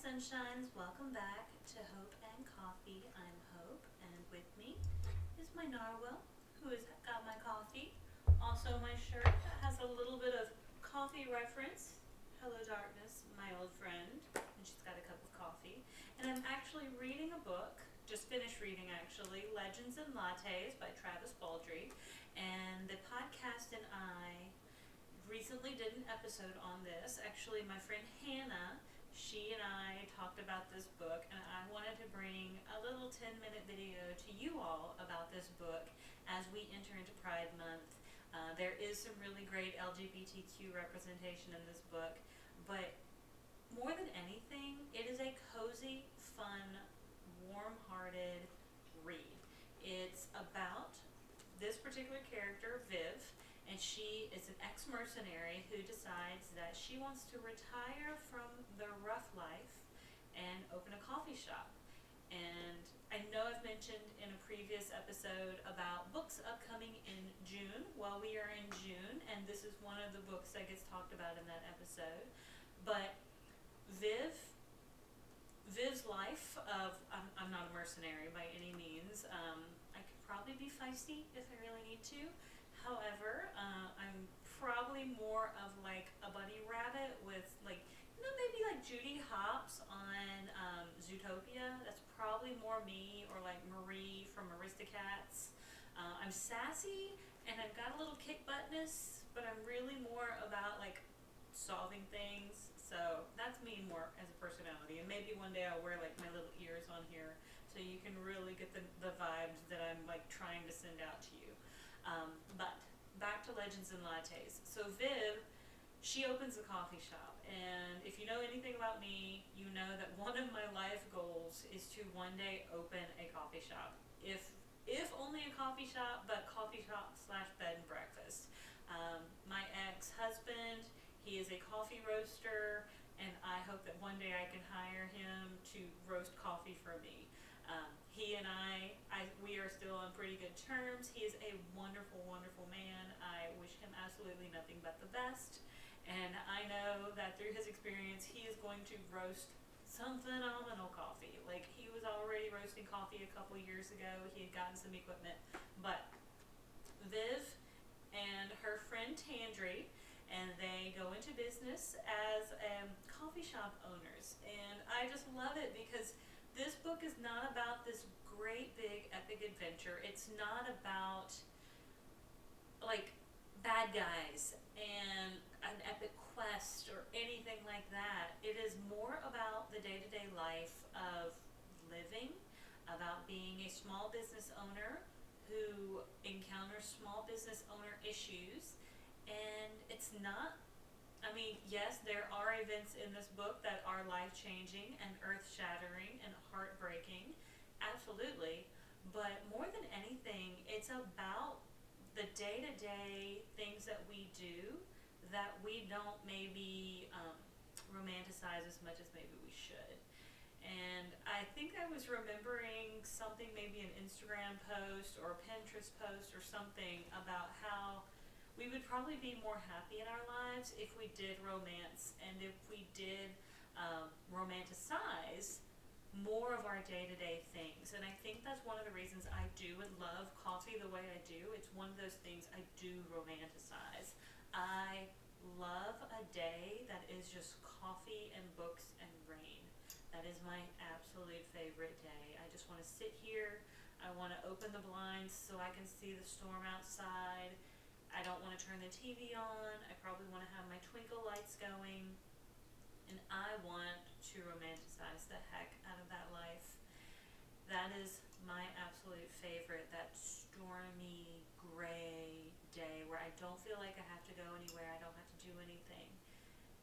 Sunshines, welcome back to Hope and Coffee. I'm Hope, and with me is my narwhal, who has got my coffee. Also, my shirt that has a little bit of coffee reference. Hello, darkness, my old friend, and she's got a cup of coffee. And I'm actually reading a book, just finished reading actually, Legends Lattes by Travis Baldree. And the podcast and I recently did an episode on this. Actually, my friend Hannah, she and I talked about this book, and I wanted to bring a little 10-minute video to you all about this book as we enter into Pride Month. There is some really great LGBTQ representation in this book, but more than anything, it is a cozy, fun, warm-hearted read. It's about this particular character, Viv, and she is an ex-mercenary who decides that she wants to retire from the rough life and open a coffee shop. And I know I've mentioned in a previous episode about books upcoming in June. Well, we are in June, and this is one of the books that gets talked about in that episode. But Viv's life of, I'm not a mercenary by any means. I could probably be feisty if I really need to. However, I'm probably more of like a bunny rabbit with maybe like Judy Hopps on Zootopia. That's probably more me, or like Marie from Aristocats. I'm sassy and I've got a little kick buttness, but I'm really more about like solving things. So that's me more as a personality. And maybe one day I'll wear like my little ears on here so you can really get the vibes that I'm like trying to send out to you. But back to Legends and Lattes. So Viv, she opens a coffee shop, and if you know anything about me, you know that one of my life goals is to one day open a coffee shop. If only a coffee shop, but coffee shop slash bed and breakfast. My ex-husband, he is a coffee roaster, and I hope that one day I can hire him to roast coffee for me. He and we are still on pretty good terms. He is a wonderful, wonderful man. I wish him absolutely nothing but the best. And I know that through his experience, he is going to roast some phenomenal coffee. Like, he was already roasting coffee a couple years ago. He had gotten some equipment. But Viv and her friend Tandri, and they go into business as coffee shop owners. And I just love it because this book is not about this great big epic adventure. It's not about like bad guys and an epic quest or anything like that. It is more about the day-to-day life of living, about being a small business owner who encounters small business owner issues. And it's not, yes, there are events in this book that are life-changing and earth-shattering and heartbreaking, absolutely, but more than anything, it's about the day-to-day things that we do that we don't maybe romanticize as much as maybe we should. And I think I was remembering something, maybe an Instagram post or a Pinterest post or something, about how we would probably be more happy in our lives if we did romance, and if we did romanticize more of our day-to-day things. And I think that's one of the reasons I do and love coffee the way I do. It's one of those things I do romanticize. I love a day that is just coffee and books and rain. That is my absolute favorite day. I just want to sit here. I want to open the blinds so I can see the storm outside. I don't want to turn the TV on. I probably want to have my twinkle lights going. And I want to romanticize the heck out of that life. That is my absolute favorite, that stormy, gray day where I don't feel like I have to go anywhere. I don't have to do anything.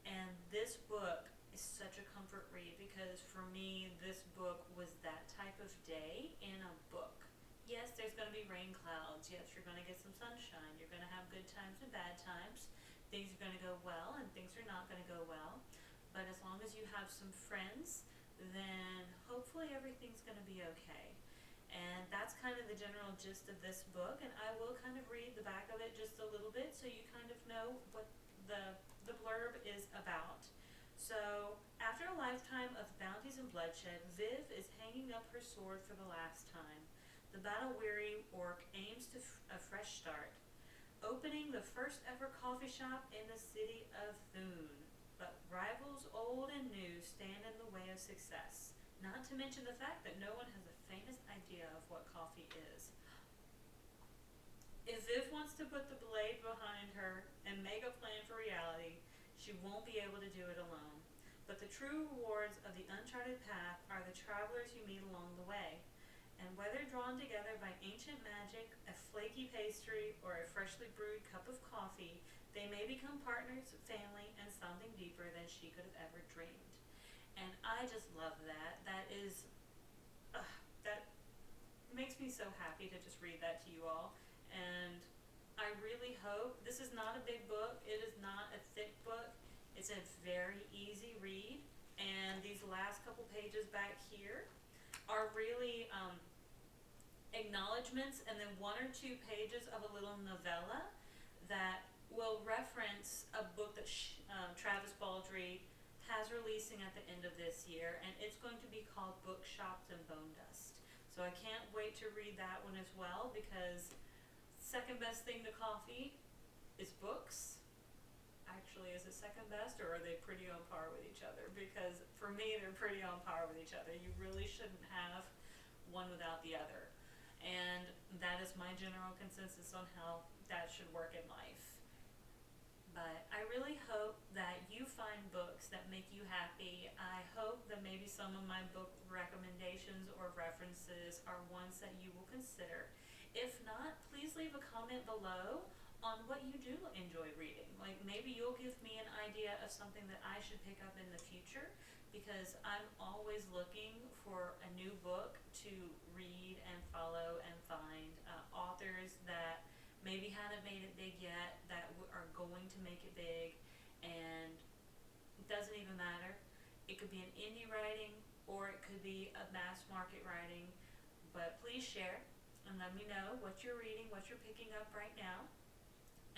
And this book is such a comfort read because for me, this book was that type of day in a book. Yes, there's going to be rain clouds. Yes, you're going to get some sunshine. You're going to have good times and bad times. Things are going to go well and things are not going to go well. But as long as you have some friends, then hopefully everything's going to be okay. And that's kind of the general gist of this book. And I will kind of read the back of it just a little bit so you kind of know what the blurb is about. So, after a lifetime of bounties and bloodshed, Viv is hanging up her sword for the last time. The battle-weary orc aims to a fresh start, opening the first ever coffee shop in the city of Thune. But rivals old and new stand in the way of success, not to mention the fact that no one has the faintest idea of what coffee is. If Viv wants to put the blade behind her and make a plan for reality, she won't be able to do it alone. But the true rewards of the uncharted path are the travelers you meet along the way. And whether drawn together by ancient magic, a flaky pastry, or a freshly brewed cup of coffee, they may become partners, family, and something deeper than she could have ever dreamed. And I just love that. That makes me so happy to just read that to you all. And I really hope, this is not a big book, it is not a thick book, it's a very easy read. And these last couple pages back here are really acknowledgments, and then one or two pages of a little novella that will reference a book that Travis Baldree has releasing at the end of this year, and it's going to be called Bookshops and Bone Dust. So I can't wait to read that one as well, because second best thing to coffee is books. Actually, is it second best, or are they pretty on par with each other? Because for me, they're pretty on par with each other. You really shouldn't have one without the other. And that is my general consensus on how that should work in life. But I really hope that you find books that make you happy. I hope that maybe some of my book recommendations or references are ones that you will consider. If not, please leave a comment below on what you do enjoy reading. Like, maybe you'll give me an idea of something that I should pick up in the future, because I'm always looking for a new book to read and follow and find authors that maybe haven't made it big yet, that are going to make it big. And it doesn't even matter. It could be an indie writing, or it could be a mass market writing. But please share and let me know what you're reading, what you're picking up right now.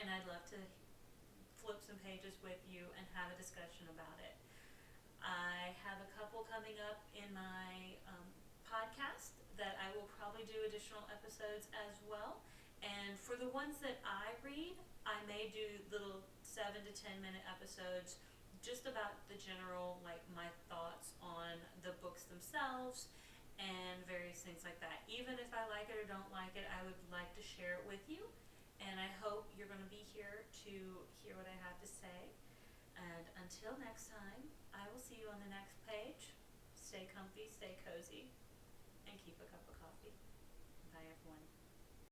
And I'd love to flip some pages with you and have a discussion about it. I have a couple coming up in my podcast that I will probably do additional episodes as well. And for the ones that I read, I may do little 7 to 10 minute episodes just about the general, like, my thoughts on the books themselves and various things like that. Even if I like it or don't like it, I would like to share it with you. And I hope you're going to be here to hear what I have to say. And until next time, I will see you on the next page. Stay comfy, stay cozy, and keep a cup of coffee. Bye, everyone.